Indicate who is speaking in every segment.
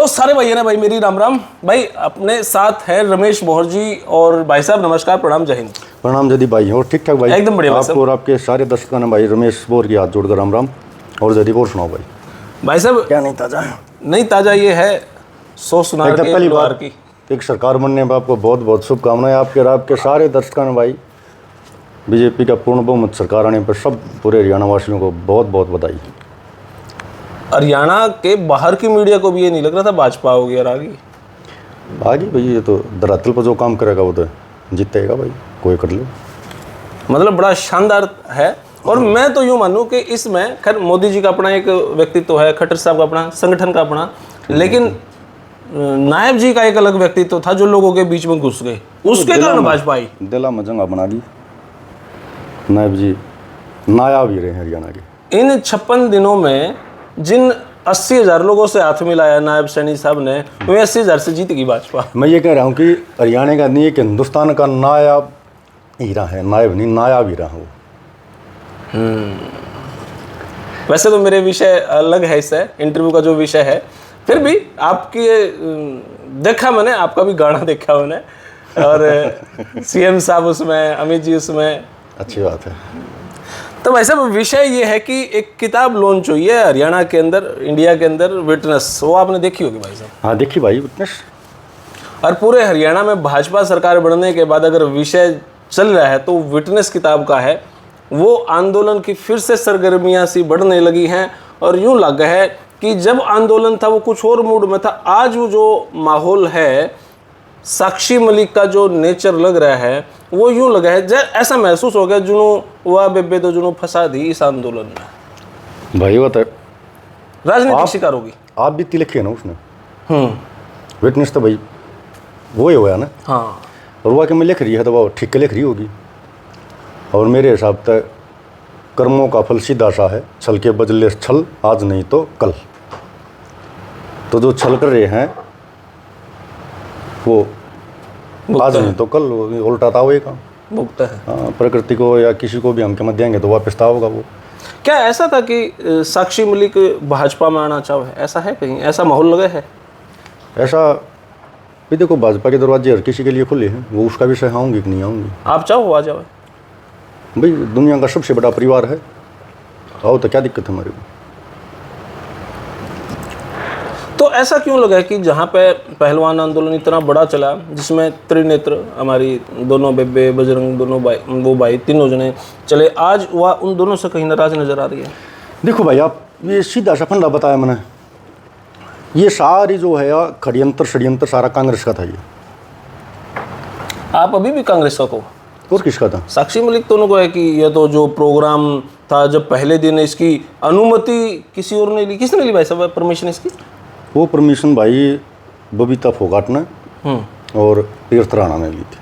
Speaker 1: तो सारे भाई ना भाई मेरी राम राम भाई। अपने साथ है रमेश मोहर जी और भाई साहब नमस्कार, प्रणाम, जय हिंद।
Speaker 2: प्रणाम जदी भाई। और ठीक ठाक भाई?
Speaker 1: एकदम बढ़िया भाई
Speaker 2: आपको और आपके सारे दर्शकों ने भाई रमेश बोर की हाथ जोड़कर राम राम। और जदी और सुनाओ भाई।
Speaker 1: भाई साहब
Speaker 2: क्या नहीं ताजा है?
Speaker 1: नहीं ताजा ये है 100 सुनार के
Speaker 2: पहली
Speaker 1: लोहार
Speaker 2: बार
Speaker 1: की।
Speaker 2: एक सरकार बनने में आपको बहुत बहुत शुभकामनाएं। आपके और आपके सारे दर्शकों ने भाई बीजेपी का पूर्ण बहुमत सरकार आने पर सब पूरे हरियाणा वासियों को बहुत बहुत बधाई।
Speaker 1: हरियाणा के बाहर की मीडिया को भी ये नहीं लग रहा था भाजपा होगी और आगे
Speaker 2: भाई ये तो धरातल पर जो काम करेगा वो तो जीतेगा भाई, कोई कर ले।
Speaker 1: मतलब बड़ा शानदार है। और मैं तो यूं मानूं कि इसमें खैर मोदी जी का अपना एक व्यक्तित्व है, खट्टर साहब का अपना, संगठन का अपना, लेकिन नायब जी का एक अलग व्यक्तित्व था जो लोगों के बीच में घुस गए, उसके कारण भाजपा आई।
Speaker 2: दिला में जंगा बना दी। नायब जी नायाब ही रहे हरियाणा के।
Speaker 1: इन 56 दिनों में जिन 80,000 लोगों से हाथ मिलाया नायब सैनी साहब ने, वह 80,000 से जीत गई भाजपा।
Speaker 2: मैं ये कह रहा हूँ कि हरियाणा का नहीं, कि हिंदुस्तान का नायाब हीरा है, नायब नहीं नायाब हीरा है वो।
Speaker 1: वैसे तो मेरे विषय अलग है, इससे इंटरव्यू का जो विषय है, फिर भी आपकी देखा मैंने, आपका भी गाना देखा मैंने, और सीएम साहब उसमें, अमित जी उसमें,
Speaker 2: अच्छी बात है।
Speaker 1: तो वैसे विषय ये है कि एक किताब लॉन्च हुई है हरियाणा के अंदर, इंडिया के अंदर, विटनेस, वो आपने देखी होगी भाई साहब?
Speaker 2: हाँ देखी भाई विटनेस।
Speaker 1: और पूरे हरियाणा में भाजपा सरकार बनने के बाद अगर विषय चल रहा है तो विटनेस किताब का है। वो आंदोलन की फिर से सरगर्मियां सी बढ़ने लगी हैं और यूं लग है कि जब आंदोलन था वो कुछ और मूड में था, आज वो जो माहौल है, साक्षी मलिक का जो नेचर लग रहा है, वो यूं लगा है ऐसा महसूस हो गया जुनू वाह बेबे तो जुनू फंसा दी इस आंदोलन में।
Speaker 2: भाई वो तो
Speaker 1: राजनीतिक शिकार होगी।
Speaker 2: आप भी लिखी है ना उसने। विटनेस तो भाई वो ही हुआ ना।
Speaker 1: हाँ,
Speaker 2: और वो कि मैं लिख रही है तो वो ठीक लिख रही होगी। और मेरे हिसाब तक कर्मों का फल सीधा सा है, छल के बदले छल, आज नहीं तो कल। तो जो छल कर रहे हैं वो आज नहीं तो कल उल्टा था वो काम
Speaker 1: भुगता है।
Speaker 2: हाँ, प्रकृति को या किसी को भी हम कीमत देंगे तो वापस था होगा वो।
Speaker 1: क्या ऐसा था कि साक्षी मलिक भाजपा में आना चाहे, ऐसा है कहीं, ऐसा माहौल लगा है?
Speaker 2: ऐसा भी देखो, भाजपा के दरवाजे हर किसी के लिए खुले हैं, वो उसका विषय आऊँगी कि नहीं आऊँगी।
Speaker 1: आप चाहो आ जाओ
Speaker 2: भाई, दुनिया का सबसे बड़ा परिवार है, आओ तो क्या दिक्कत है हमारे को।
Speaker 1: तो ऐसा क्यों लगा है कि जहाँ पे पहलवान आंदोलन इतना बड़ा चला, जिसमें त्रिनेत्र हमारी दोनों बेबे बजरंग दोनों भाई, वो भाई तीनों जने चले, आज वह उन दोनों से कहीं नाराज नजर आ रही है?
Speaker 2: देखो भाई, आप ये सीधा सा फंडा बताया मैंने, ये सारी जो है षड्यंत्र षड्यंत्र सारा कांग्रेस का था। ये
Speaker 1: आप अभी भी कांग्रेस का को?
Speaker 2: और किसका था?
Speaker 1: साक्षी मलिक तो उनको है कि यह तो जो प्रोग्राम था, जब पहले दिन इसकी अनुमति किसी और ने ली, किसने ली भाई साहब परमिशन इसकी?
Speaker 2: वो परमिशन भाई बबीता फोगाट ने और तीर्थ राणा ने ली थी।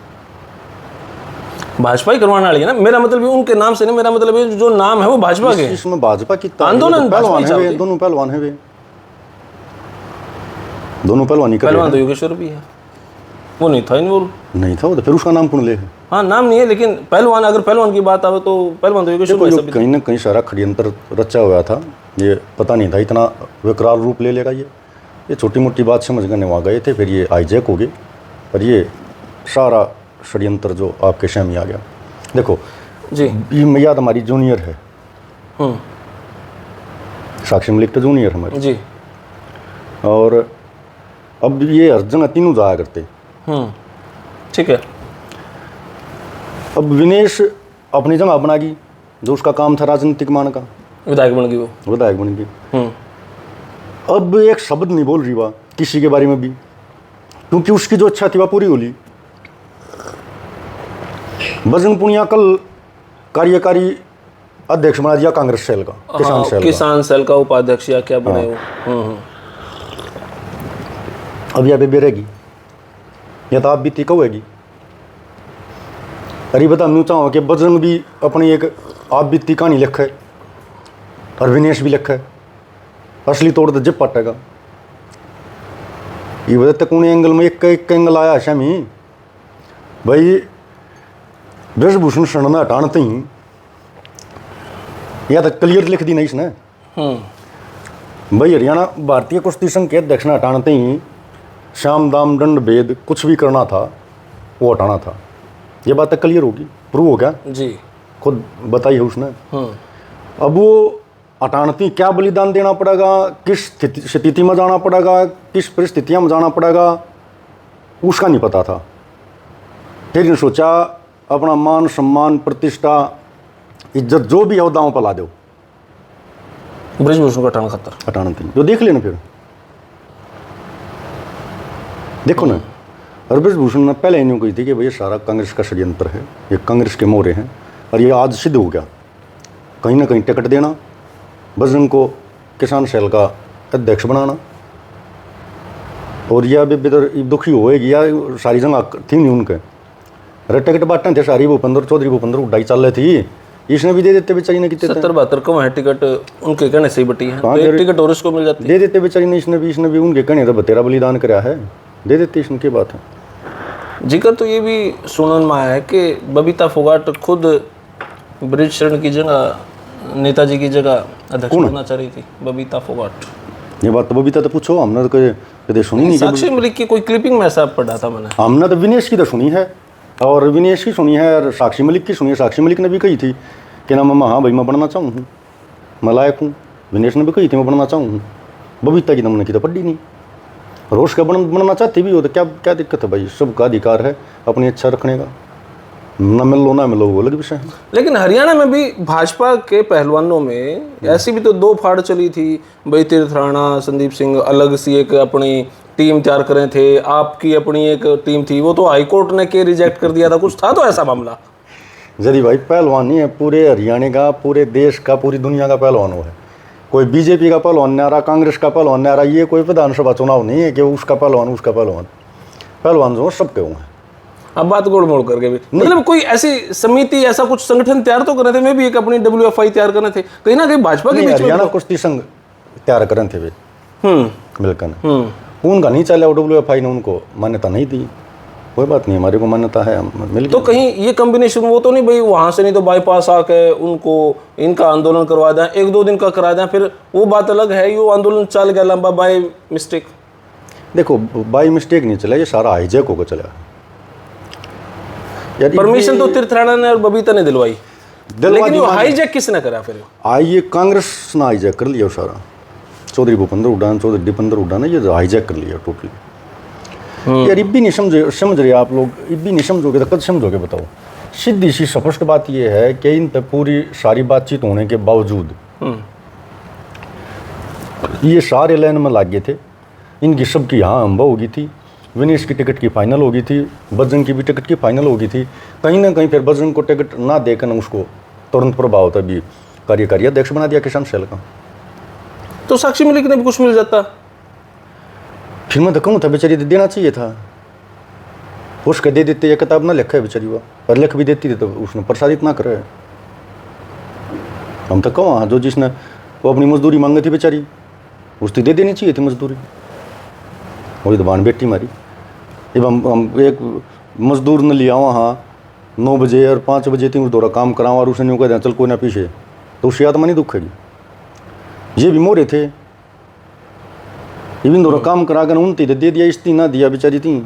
Speaker 1: भाजपा ही करवाने वाली है ना, मेरा मतलब ये उनके नाम से नहीं, मेरा मतलब ये जो नाम है वो भाजपा के।
Speaker 2: इसमें भाजपा की
Speaker 1: आंदोलन
Speaker 2: पहलवान है वे, दोनों पहलवान है वे, दोनों पहलवानी कर रहे हैं।
Speaker 1: पहलवान तो योगेश्वर भी है, वो नहीं था इन्वॉल्व।
Speaker 2: नहीं था वो तो फिर उसका नाम कौन ले है?
Speaker 1: हाँ नाम नहीं है, लेकिन पहलवान, अगर पहलवान की बात आवे तो पहलवान तो योगेश्वर भाई साहब।
Speaker 2: कहीं ना कहीं सारा षड्यंत्र रचा हुआ था, ये पता नहीं था इतना विकराल रूप ले लेगा। ये छोटी मोटी बात समझ करने वहाँ गए थे, फिर ये हाईजैक हो गए, पर ये सारा षड्यंत्र जो आपके सामने आ गया। देखो
Speaker 1: जी,
Speaker 2: ये मैया हमारी जूनियर है, साक्षी मलिक तो जूनियर है हमारी
Speaker 1: जी,
Speaker 2: और अब ये हर जगह तीनों जाया करते।
Speaker 1: ठीक है।
Speaker 2: अब विनेश अपनी जगह बना गई, जो उसका काम था राजनीतिक मान का,
Speaker 1: विधायक बन गई, वो
Speaker 2: विधायक बन गई। अब एक शब्द नहीं बोल रही वह किसी के बारे में भी, क्योंकि उसकी जो इच्छा थी वह पूरी हो ली। बजरंग पुनिया कल कार्यकारी अध्यक्ष बना दिया कांग्रेस सेल का,
Speaker 1: किसान सेल का उपाध्यक्ष या क्या बने वो।
Speaker 2: अब यह बेबे रहेगी या तो आप बीती कहोगी। अरे बता मैं चाहूँ कि बजरंग भी अपनी एक आप बीती कहानी लिखा है और विनेश भी लिखा है, असली तौर तो जब पटेगा ये वजह तक उन्हें एंगल में एक एंगल आया शामी भाई, ब्रजभूषण शरणा हटानते ही या तो क्लियर लिख दी नहीं इसने भाई हरियाणा भारतीय कुश्ती संघ के अध्यक्ष ने हटाते ही श्याम दाम दंड भेद कुछ भी करना था वो हटाना था। ये बात क्लियर होगी, प्रूव हो गया
Speaker 1: जी,
Speaker 2: खुद बताई है उसने। अब वो हटानती क्या बलिदान देना पड़ेगा, किस स्थिति में जाना पड़ेगा, किस परिस्थितियों में जाना पड़ेगा, उसका नहीं पता था। फिर इन्हें सोचा अपना मान सम्मान प्रतिष्ठा इज्जत जो भी है दांव पर ला दो,
Speaker 1: ब्रिजभूषण को हटाना खतर
Speaker 2: हटाना थी। जो देख लेना फिर देखो ना, और ब्रिजभूषण ने पहले यूँ कही थी कि भाई ये सारा कांग्रेस का षड्यंत्र है, ये कांग्रेस के मोहरे हैं, और ये आज सिद्ध हो गया। कहीं ना कहीं टिकट देना, बजरंग को किसान सेल का अध्यक्ष बनाना, और यह भी दुखी होएगी या सारी जगह थी नहीं उनके, अरे टिकट बांटने थे सारी भूपेंद्र चौधरी भूपेंद्र उड़ाई चल रही थी, इसने भी दे देते बेचारी ने, कितने
Speaker 1: 70-72 कम है टिकट उनके कहने से ही बटी है, तो एक टिकट और इसको मिल जाती है।
Speaker 2: दे देते बेचारी ने, इसने भी उनके कहने तो बतेरा बलिदान कराया है, दे देते इसने, की बात है।
Speaker 1: जिक्र तो ये भी सुनने में आया है कि बबीता फोगाट खुद ब्रिज शरण की जगह नेताजी की जगह अध्यक्ष बनना चाह रही थी, बबीता फोगाट।
Speaker 2: ये बात तो बबीता तो पूछो, हमने तो कभी सुनी नहीं।
Speaker 1: साक्षी मलिक की कोई क्लिपिंग में ऐसा पढ़ा था मैंने।
Speaker 2: हमने तो विनेश की तो सुनी है, और विनेश की सुनी है, और साक्षी मलिक की सुनी है। साक्षी मलिक ने भी कही थी कि ना मम्मा हाँ भाई मैं बनना चाहूँ हूँ, मैं लायक हूँ। विनेश ने भी कही थी मैं बनना चाहूँ हूँ। बबीता की हमने की तो पढ़ी नहीं। रोज का बनना चाहती भी हो तो क्या क्या दिक्कत है भाई, सबका अधिकार है अपनी इच्छा रखने का, न मिलो वो अलग विषय है।
Speaker 1: लेकिन हरियाणा में भी भाजपा के पहलवानों में ऐसी भी तो दो फाड़ चली थी, भाई तीर्थ राणा संदीप सिंह अलग सी एक अपनी टीम तैयार करे थे, आपकी अपनी एक टीम थी, वो तो हाईकोर्ट ने के रिजेक्ट कर दिया था, कुछ था तो ऐसा मामला।
Speaker 2: यदि भाई पहलवान नहीं है पूरे हरियाणा का, पूरे देश का, पूरी दुनिया का पहलवान हो है, कोई बीजेपी का पहलवान नहीं आ रहा, कांग्रेस का पहलवान नहीं आ रहा, ये कोई विधानसभा चुनाव नहीं है कि उसका पहलवान जो सबके हुए हैं।
Speaker 1: अब बात गोड़ मोड़ करके भी मतलब कोई ऐसी समिति ऐसा कुछ संगठन तैयार तो कर रहे थे, मैं भी एक अपनी WFI तैयार कर रहे थे, कहीं ना कहीं भाजपा के बीच में
Speaker 2: हरियाणा कुश्ती संघ तैयार कर रहे थे वे मिलकर, उनका नहीं चला, WFI ने उनको मान्यता नहीं दी। कोई बात नहीं, हमारे को मान्यता है, मिल
Speaker 1: तो कहीं ये कॉम्बिनेशन वो तो नहीं भाई वहां से नहीं तो बाईपास आके उनको इनका आंदोलन करवा दें, 1-2 दिन का करा दें, फिर वो बात अलग है, ये आंदोलन चल गया लंबा बाय मिस्टेक।
Speaker 2: देखो बाय मिस्टेक नहीं चला, ये सारा हाईजैक होकर चला।
Speaker 1: परमिशन तो तीर्थ राणा ने और बबीता ने दिलवाई, लेकिन वो हाईजैक किसने करा फिर?
Speaker 2: ये कांग्रेस ने हाईजैक कर लिया सारा, चौधरी भूपेंद्र हुड्डा, चौधरी दीपेंद्र हुड्डा ने ये हाईजैक कर लिया टोटली। यार इब भी नहीं समझ रहे आप लोग, इब भी नहीं समझोगे तो कब समझोगे बताओ। सीधी सी स्पष्ट बात ये है कि इन पर पूरी सारी बातचीत होने के बावजूद ये सारे लाइन में लग गए थे, इनकी सबकी यहाँ अम्बा हो गई थी, विनेश की टिकट की फाइनल हो गई थी, बजरंग की भी टिकट की फाइनल हो गई थी। कहीं ना कहीं फिर बजरंग को टिकट ना देकर उसको तुरंत प्रभाव तभी कार्यकारी अध्यक्ष बना दिया किसान सेल का।
Speaker 1: तो साक्षी मलिक ने भी कुछ मिल जाता,
Speaker 2: फिर मैं तो कहूँ था बेचारी देना चाहिए था, उसके दे देते, ये किताब ना लिखा है बेचारी वो, पर लिख भी देती थी तो उसने प्रसारित ना करे। हम तो कहूँ जो जिसने वो अपनी मजदूरी मांगी थी बेचारी, उसकी दे देनी चाहिए थी मजदूरी, वही तो बान बेटी मारी। जब हम एक मजदूर ने लिया वहाँ 9 बजे और 5 बजे तीन दौरा काम कराओ और उसने यूँ कह दिया चल कोई ना पीछे, तो उसकी आत्मा नहीं दुखेगी। ये भी मोरे थे, इवन दौरा काम करा कर उनती दे दिया, इस्ती ना दिया बेचारी थी।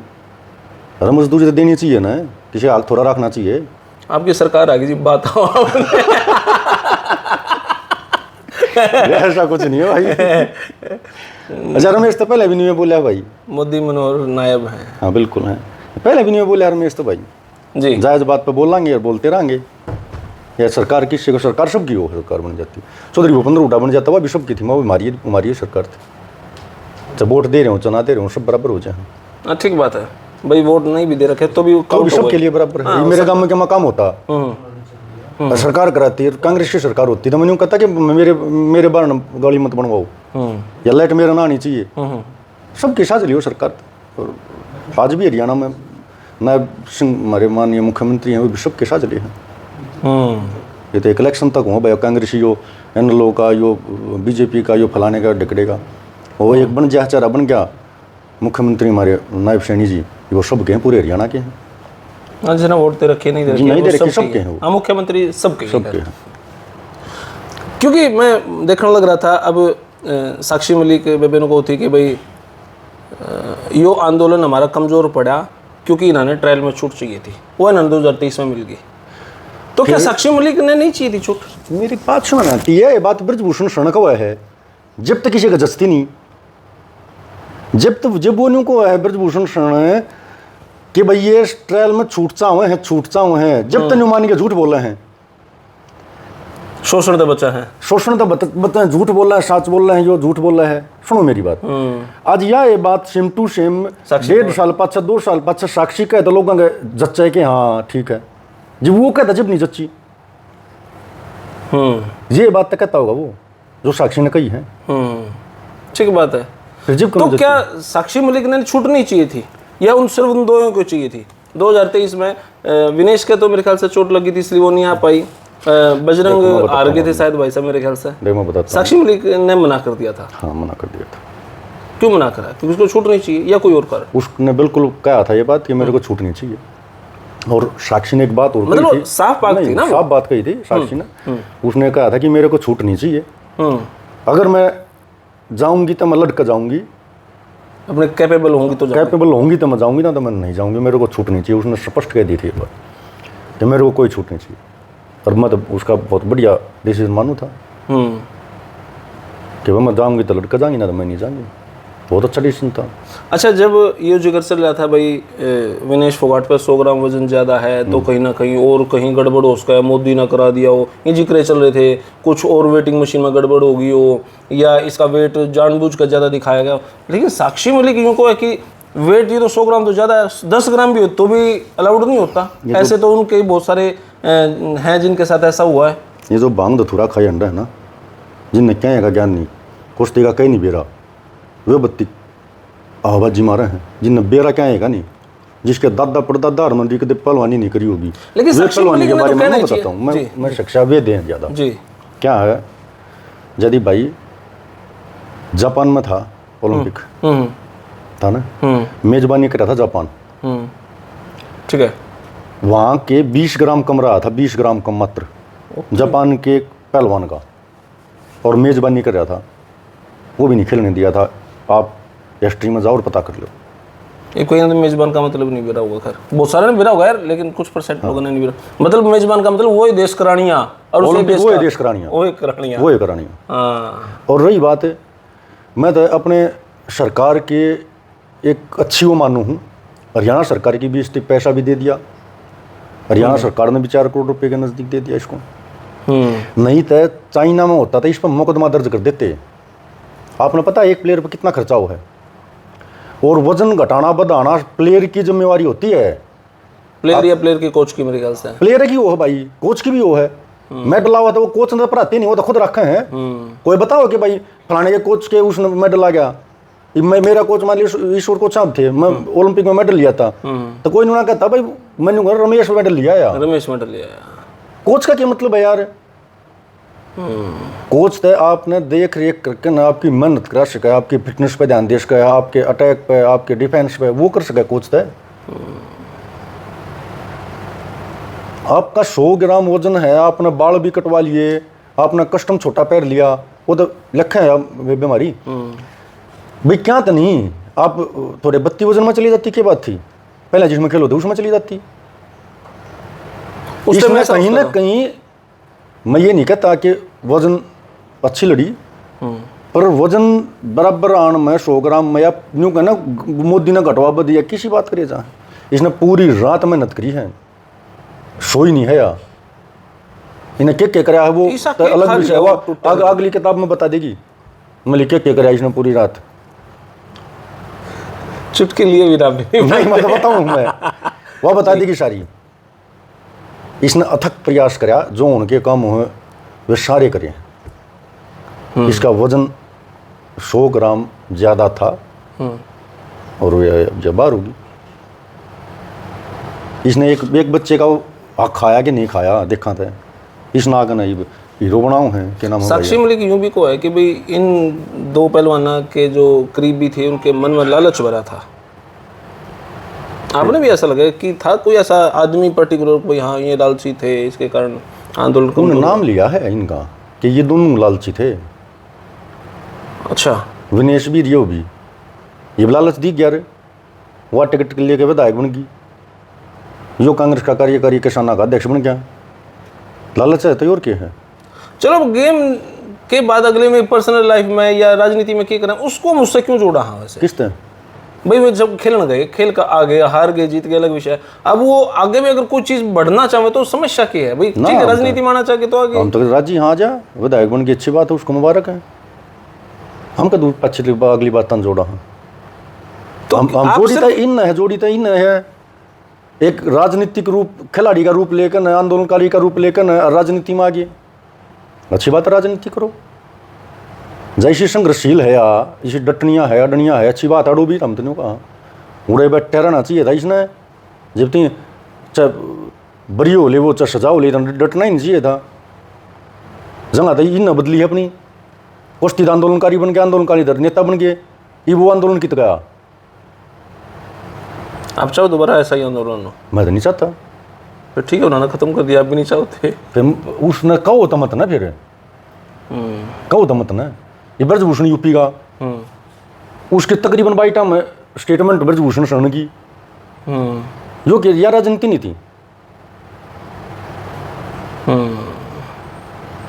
Speaker 2: अरे मजदूरी तो देनी चाहिए ना, किसी हाल थोड़ा रखना चाहिए।
Speaker 1: आपकी सरकार आ गई जी, बात
Speaker 2: ऐसा कुछ नहीं है भाई। अच्छा रमेश तो पहले भी नहीं बोला भाई,
Speaker 1: मोदी मनोहर नायब हैं।
Speaker 2: हाँ बिल्कुल है, पहले भी नहीं बोला रमेश तो भाई
Speaker 1: जी,
Speaker 2: जायज़ बात पे बोलेंगे और बोलते रहेंगे। या सरकार किससे को, सरकार सबकी हो, सरकार बन जाती। चौधरी भूपेंद्र हुड्डा बन जाता, वह भी सबकी थी, वो हमारी सरकार थी। जब वोट दे रहे हो चुना दे रहे हो सब बराबर हो जाए।
Speaker 1: हाँ ठीक बात है भाई, वोट नहीं भी दे रखे तो भी
Speaker 2: सबके लिए बराबर है। मेरे गाँव में क्या मकाम होता, सरकार कराती है, कांग्रेस की सरकार होती तो मैंने कहता कि मेरे बार गली मत बनवाओ या लाइट मेरा ना आनी चाहिए। सबके साथ लियो सरकार। और आज भी हरियाणा में नायब सिंह हमारे माननीय मुख्यमंत्री हैं, वो भी सबके साथ लिए हैं। ये तो एक इलेक्शन तक हुआ भाई, कांग्रेसी यो NLO का, यो BJP का, यो फलाने का ढकड़े का, वो एक बन गया चारा बन गया मुख्यमंत्री हमारे नायब सैनी जी, वो सब के हैं, पूरे हरियाणा के हैं।
Speaker 1: हाँ जिन्हें वोट दे रखे नहीं दे रखे
Speaker 2: सबके हैं।
Speaker 1: हाँ मुख्यमंत्री सबके
Speaker 2: हैं।
Speaker 1: क्योंकि मैं देखने लग रहा था अब साक्षी मलिक बेबेनों को थी कि भाई यो आंदोलन हमारा कमज़ोर पड़ा क्योंकि इन्होंने ट्रायल में छूट चाहिए थी, वो इन्होंने 2023 में मिल गई। तो क्या साक्षी मलिक ने नहीं चाहिए थी छूट?
Speaker 2: मेरी बात सुना ना, ये बात ब्रजभूषण शरण का हुआ है, जब तक किसी का जस्ती नहीं, जब वो न्यू को है ब्रजभूषण शरण कि भाई ये ट्रायल में छूटता हुए हैं, जब तक न्यू मान के झूठ बोल रहे हैं,
Speaker 1: शोषण तो बचा है,
Speaker 2: शोषण तो बता झूठ बोल रहा है, सच बोल रहे हैं, जो झूठ बोल रहा है। सुनो मेरी बात, आज ये बात सेम टू सेम 1.5 साल पाछा 2 साल पाछा साक्षी कहे तो लोगों का जच्चा है कि हाँ ठीक है, जब वो कहता जब नहीं जच्ची, ये बात तो कहता होगा वो जो साक्षी ने कही है।
Speaker 1: ठीक बात है।
Speaker 2: फिर जब
Speaker 1: तो क्या साक्षी मलिक ने छूट नहीं चाहिए थी या उन सिर्फ उन दोनों को चाहिए थी? 2023 में विनेश के तो मेरे ख्याल से चोट लगी थी इसलिए वो नहीं आ पाई, बजरंग हार गए थे शायद भाई साहब मेरे ख्याल से।
Speaker 2: मैं बताता
Speaker 1: साक्षी मलिक ने मना कर दिया था।
Speaker 2: हाँ मना कर दिया था।
Speaker 1: क्यों मना करा? क्योंकि उसको छूट नहीं चाहिए या कोई और कारण?
Speaker 2: उसने बिल्कुल कहा था ये बात कि मेरे को छूट नहीं चाहिए। और साक्षी ने एक बात और
Speaker 1: मतलब
Speaker 2: कही थी,
Speaker 1: साफ बात थी ना,
Speaker 2: साफ बात कही थी साक्षी ने। उसने कहा था कि मेरे को छूट नहीं चाहिए, अगर मैं जाऊंगी तो मैं लड़का जाऊंगी,
Speaker 1: अपने कैपेबल होंगी तो
Speaker 2: कैपेबल होंगी तो मैं जाऊंगी, ना तो मैं नहीं जाऊंगी, मेरे को छूट नहीं चाहिए। उसने स्पष्ट कह दी थी ये बात कि मेरे को कोई छूट नहीं चाहिए। और मैं तो उसका बहुत बढ़िया डिसीजन मानू था कि मैं जाऊंगी तो लड़का जाऊंगी, ना तो मैं नहीं जाऊंगी। बहुत अच्छा डिसीजन था।
Speaker 1: अच्छा, जब ये जिक्र चल रहा था भाई विनेश फोगाट पर 100 ग्राम वजन ज़्यादा है तो कहीं ना कहीं और कहीं गड़बड़ हो उसका है, मोदी ना करा दिया हो, ये जिक्र चल रहे थे, कुछ और वेटिंग मशीन में गड़बड़ होगी हो या इसका वेट जानबूझ कर ज़्यादा दिखाया गया। लेकिन साक्षी मलिक यूँ को है कि वेट ये तो 100 ग्राम तो ज़्यादा है, 10 ग्राम भी हो तो भी अलाउड नहीं होता। ऐसे तो उनके बहुत सारे हैं जिनके साथ ऐसा हुआ है।
Speaker 2: ये जो बांग धथुरा खाई अंडा है ना, जिनने क्या का ज्ञान नहीं, कुश्ती का कहीं नहीं बेरा, वे बत्ती आवाजी मारे हैं, जिनने बेरा क्या है का नहीं, जिसके दादा परदादा हरमंदी के पहलवानी नहीं करी होगी।
Speaker 1: लेकिन
Speaker 2: वे पहलवानी के बारे में मैं बताता हूँ, मैं शिक्षा वे दें ज़्यादा
Speaker 1: जी।
Speaker 2: क्या है, यदि भाई जापान में था ओलंपिक था ना, मेजबानी कर रहा था जापान,
Speaker 1: ठीक है,
Speaker 2: वहाँ के 20 ग्राम कम रहा था, 20 ग्राम कम मात्र जापान के पहलवान का, और मेजबानी कर रहा था, वो भी नहीं खेलने दिया था। आप हिस्ट्री में जाओ और पता कर लो।
Speaker 1: ये कोई मेजबान का मतलब नहीं बिरा होगा, खैर बहुत सारे ने बिरा होगा यार, लेकिन कुछ % लोगों ने नहीं बिरा। मतलब मेजबान का मतलब वही देश करानियाँ और
Speaker 2: वो देश करानियाँ,
Speaker 1: वही करानियाँ।
Speaker 2: और रही बात है, मैं तो अपने सरकार के एक अच्छी वो मानू हूँ, हरियाणा सरकार की भी इस पैसा भी दे दिया, हरियाणा सरकार ने भी 4 करोड़ रुपए के नज़दीक दे दिया इसको। नहीं तो चाइना में होता था इस पर मुकदमा दर्ज कर देते। आपने पता है एक प्लेयर पर कितना खर्चा हुआ है, और वजन घटाना बढ़ाना प्लेयर की जिम्मेवारी होती है।
Speaker 1: प्लेयर या प्लेयर के कोच की मेरे ख्याल से,
Speaker 2: प्लेयर की वो है भाई, कोच की भी वो है। मेडल आवा तो वो कोच ने पढ़ाते नहीं, वो तो खुद रखे हैं। कोई बताओ कि भाई फलाने के कोच के उसने मेडल आ गया, मेरा कोच मान लीजिए ईश्वर कोच साहब थे, मैं ओलंपिक में मेडल लिया था, तो कोई नहीं कहता भाई मैंने रमेश मेडल लिया यार,
Speaker 1: रमेश मेडल लिया।
Speaker 2: कोच का क्या मतलब है यार? कोच तो आपने देख रेख करके ना आपकी मेहनत करा सके, आपकी फिटनेस पे ध्यान दे सके, आपके अटैक पे, आपके डिफेंस पे, वो कर सके कोच तो। आपका 100 ग्राम वजन है, आपने बाल भी कटवा लिए, आपने कस्टम छोटा पैर लिया, वो तो लख है बीमारी भाई। क्या तो नहीं, आप थोड़े 32 वजन में चली जाती, क्या बात थी? पहले जिसमें खेलो थे उसमें चली जाती। उसमें कहीं ना कहीं मैं ये नहीं कहता कि वजन अच्छी लड़ी, पर वजन बराबर आन में 100 ग्राम में, या यूँ कहना मोदी ने घटवा बद दिया, किसी बात करिए जहाँ इसने पूरी रात मेहनत करी है, सोई नहीं है यार, इन्हें क्या कराया है वो तो अलग विषय है, अगली किताब में बता देगी मैं क्या कराया इसने पूरी रात।
Speaker 1: चुटकी लिए भी
Speaker 2: नहीं मैं तो बताऊँ, मैं वह बता देगी सारी। इसने अथक प्रयास कराया, जो उनके काम हुए वे सारे करें। इसका वजन 100 ग्राम ज़्यादा था और वे जब बाहर होगी। इसने एक बच्चे का हक खाया कि नहीं खाया देखा था, इसने आगे नहीं हीरो बनाओ है क्या नाम है।
Speaker 1: साक्षी मलिक यूँ भी को है कि भाई इन 2 पहलवाना के जो करीबी थे उनके मन में लालच भरा था। आपने भी ऐसा लगा कि था कोई ऐसा आदमी पर्टिकुलर कोई, हाँ ये लालची थे इसके कारण आंदोलन को
Speaker 2: नाम लिया है इनका कि ये दोनों लालची थे।
Speaker 1: अच्छा,
Speaker 2: विनेश भी रियो भी, ये लालच दी गया रे, वह टिकट के लेके विधायक बन गई, यो कांग्रेस का कार्यकारी किसाना का अध्यक्ष बन गया। लालच है तो और क्या है।
Speaker 1: चलो अब गेम के बाद अगले में पर्सनल लाइफ में या राजनीति में क्या करें, उसको मुझसे क्यों जोड़ा? हाँ वैसे
Speaker 2: किस तरह
Speaker 1: भाई वो जब खेलने गए, खेल का आगे हार गए जीत गए अलग विषय है। अब वो आगे भी अगर कोई चीज बढ़ना चाहे तो समस्या क्या है भाई? ठीक है राजनीति में आना चाहे तो आगे
Speaker 2: हम तो राजी, हाँ जा विधायक बन गई, अच्छी बात है, उसको मुबारक है। हम का दूर पछली अगली बात तन जोड़ा है
Speaker 1: तो
Speaker 2: हम जोड़ी तो इन है, जोड़ी तो इन है, एक राजनीतिक रूप खिलाड़ी का रूप लेकर आंदोलनकारी का रूप लेकर राजनीति में आ गए। अच्छी बात है, राजनीति करो, जैसी संघर्षशील है या इसी डटनिया है अडनिया है, अच्छी बात अड़ो भी हम तो कहा उड़े बैठे रहना चाहिए था इसने, जब तीन चाहे बड़ी हो ले वो चाहे सजा हो ले डटना ही नहीं चाहिए था। जगह तो इन बदली है अपनी, उपस्थित आंदोलनकारी बन गया, आंदोलनकारी इधर नेता बन गए, ये वो आंदोलन कित गया।
Speaker 1: आप चाहो दोबारा ऐसा ही आंदोलन हो?
Speaker 2: मैं तो नहीं चाहता।
Speaker 1: फिर ठीक है, उन्होंने खत्म कर दिया, आप भी नहीं चाहते।
Speaker 2: फिर उसने कहो तो मत ना, फिर कहो तो मत ना। ये ब्रजभूषण यूपी का, उसके तकरीबन 22 टाइम स्टेटमेंट ब्रजभूषण शरण की, यो कि यार राजनीति नहीं थी।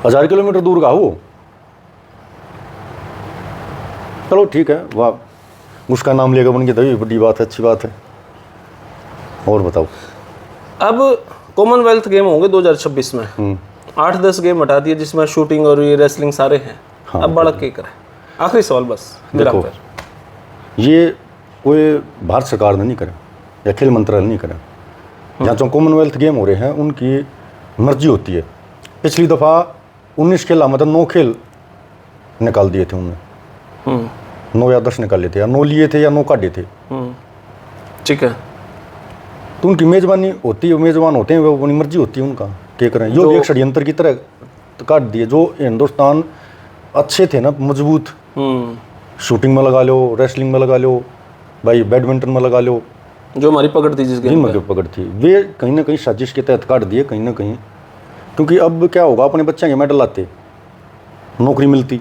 Speaker 2: 1000 किलोमीटर दूर का हो, चलो ठीक है, वाह उसका नाम लेकर बन गया तभी बड़ी बात है, अच्छी बात है। और बताओ,
Speaker 1: अब कॉमनवेल्थ गेम होंगे 2026 में, 8-10 गेम हटा दिए जिसमें शूटिंग और ये रेसलिंग सारे हैं।
Speaker 2: हाँ,
Speaker 1: अब बड़ा क्या करें? आखिरी सवाल बस,
Speaker 2: देखो ये कोई भारत सरकार ने नहीं करे या खेल मंत्रालय नहीं करे, जहाँ जो कॉमनवेल्थ गेम हो रहे हैं उनकी मर्जी होती है। पिछली दफ़ा 19 खेल मतलब 9 खेल निकाल दिए थे उन्होंने, 9 या 10 निकाले थे, या 9 लिए थे या 9 काटे थे।
Speaker 1: ठीक है,
Speaker 2: तो उनकी मेज़बानी होती है, मेज़बान होते हैं वो, अपनी मर्जी होती है उनका, क्या करें। जो भी एक षड्यंत्र की तरह काट दिए। जो हिंदुस्तान अच्छे थे ना, मजबूत, शूटिंग में लगा लो, रेसलिंग में लगा लो, भाई बैडमिंटन में लगा लो,
Speaker 1: जो हमारी पकड़ थी, जिस गेम
Speaker 2: में पकड़ थी, वे कहीं ना कहीं साजिश के तहत काट दिए कहीं ना कहीं। क्योंकि अब क्या होगा, अपने बच्चे के मेडल आते, नौकरी मिलती,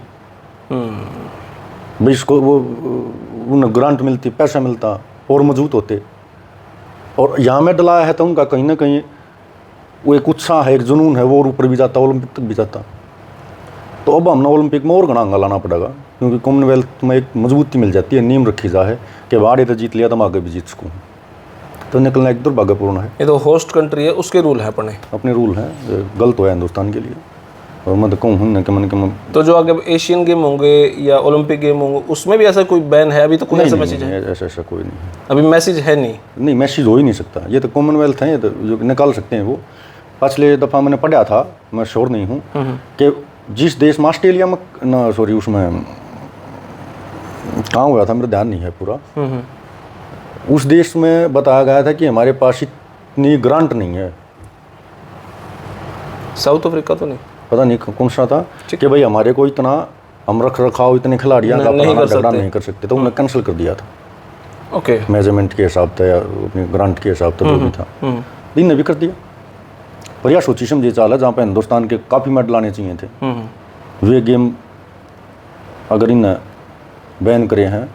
Speaker 2: भाई इसको वो उन्हें ग्रांट मिलती, पैसा मिलता और मजबूत होते। और यहाँ मेडल आया है तो उनका कहीं ना कहीं वो एक उत्साह है, एक जुनून है, वो और ऊपर भी जाता, ओलंपिक तक भी जाता। तो अब हमने ओलंपिक में और घना अंगा लाना पड़ेगा, क्योंकि कॉमनवेल्थ में एक मजबूती मिल जाती है, नीम रखी जा है कि बाहर तो जीत लिया तो हम आगे भी जीत सकूँ। तो निकलना एक दुर्भाग्यपूर्ण है।
Speaker 1: ये तो होस्ट कंट्री है, उसके रूल है, अपने
Speaker 2: रूल हैं, गलत हुआ है हिंदुस्तान के लिए। और मैं तो कहूँ ना कि मन
Speaker 1: तो जो आगे एशियन गेम होंगे या ओलंपिक गेम होंगे उसमें भी ऐसा कोई बैन है? अभी तो कोई ऐसा मैसेज है?
Speaker 2: ऐसा कोई नहीं,
Speaker 1: अभी मैसेज है नहीं, मैसेज
Speaker 2: हो ही नहीं सकता। ये तो कॉमनवेल्थ है, ये तो जो निकाल सकते हैं वो। पिछले दफ़ा मैंने पढ़ा था, मैं श्योर नहीं हूँ, कि जिस देश में, ऑस्ट्रेलिया में ना, सॉरी उसमें कहाँ हुआ था, मेरा ध्यान नहीं है पूरा, उस देश में बताया गया था कि हमारे पास इतनी ग्रांट नहीं है।
Speaker 1: साउथ अफ्रीका तो नहीं,
Speaker 2: पता नहीं कौन सा था, कि भाई हमारे को इतना हम रख रखाव इतने खिलाड़ियाँ का नहीं कर सकते, तो उन्हें कैंसिल कर दिया था।
Speaker 1: ओके,
Speaker 2: मेजरमेंट के हिसाब से या अपनी ग्रांट के हिसाब से जो भी था, इनने भी कर दिया। पर यह सोची समझी चाल है, जहाँ पे हिंदुस्तान के काफ़ी मेडल आने चाहिए थे, वे गेम अगर इन बैन करे हैं।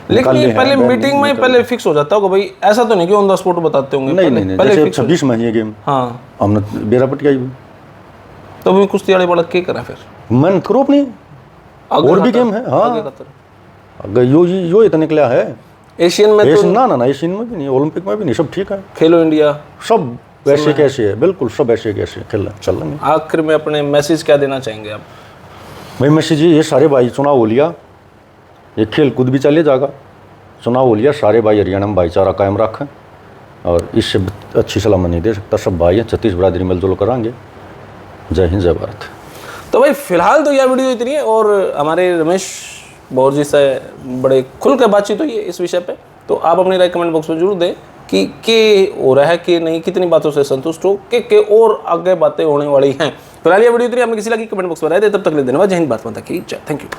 Speaker 1: लेकिन ये पहले मीटिंग में पहले फिक्स हो जाता होगा भाई, ऐसा तो नहीं कि ऑन द स्पॉट बताते होंगे?
Speaker 2: नहीं, जैसे 26 में ये गेम, हाँ, हमने बेरापट किया।
Speaker 1: तो भी कुश्ती वाले बड़ा क्या करा फिर?
Speaker 2: मेहनत करो अपनी, और भी गेम है। हाँ, अगर यो इतना निकला है
Speaker 1: एशियन में तो
Speaker 2: ना एशियन में भी नहीं, ओलंपिक में भी नहीं, सब ठीक है।
Speaker 1: खेलो इंडिया
Speaker 2: सब वैसे कैसे है, बिल्कुल सब ऐसे कैसे खेल चल रहे हैं।
Speaker 1: आखिर में अपने मैसेज क्या देना चाहेंगे आप?
Speaker 2: भाई मैसेज ये सारे भाई, चुनाव हो लिया, ये खेल कूद भी चले जाएगा, चुनाव हो लिया, सारे भाई हरियाणा में भाईचारा कायम रखें, और इससे अच्छी सलाह मैं नहीं दे सकता। सब भाई हैं, 36 बरादरी मिलजुल कराएंगे। जय हिंद, जय भारत।
Speaker 1: तो भाई फिलहाल तो यह वीडियो इतनी है, और हमारे रमेश बौर जी से बड़े खुल कर बातचीत हुई है इस विषय पे। तो आप अपनी राय कमेंट बॉक्स में जरूर दें कि हो रहा है कि नहीं, कितनी बातों से संतुष्ट हो, के और आगे बातें होने वाली हैं। फिलहाल ये वीडियो इतनी, आपने किसी लगी कमेंट बॉक्स में राय दे। तब तक ले धन्यवाद। जय हिंद, भारत माता की जय। Thank you.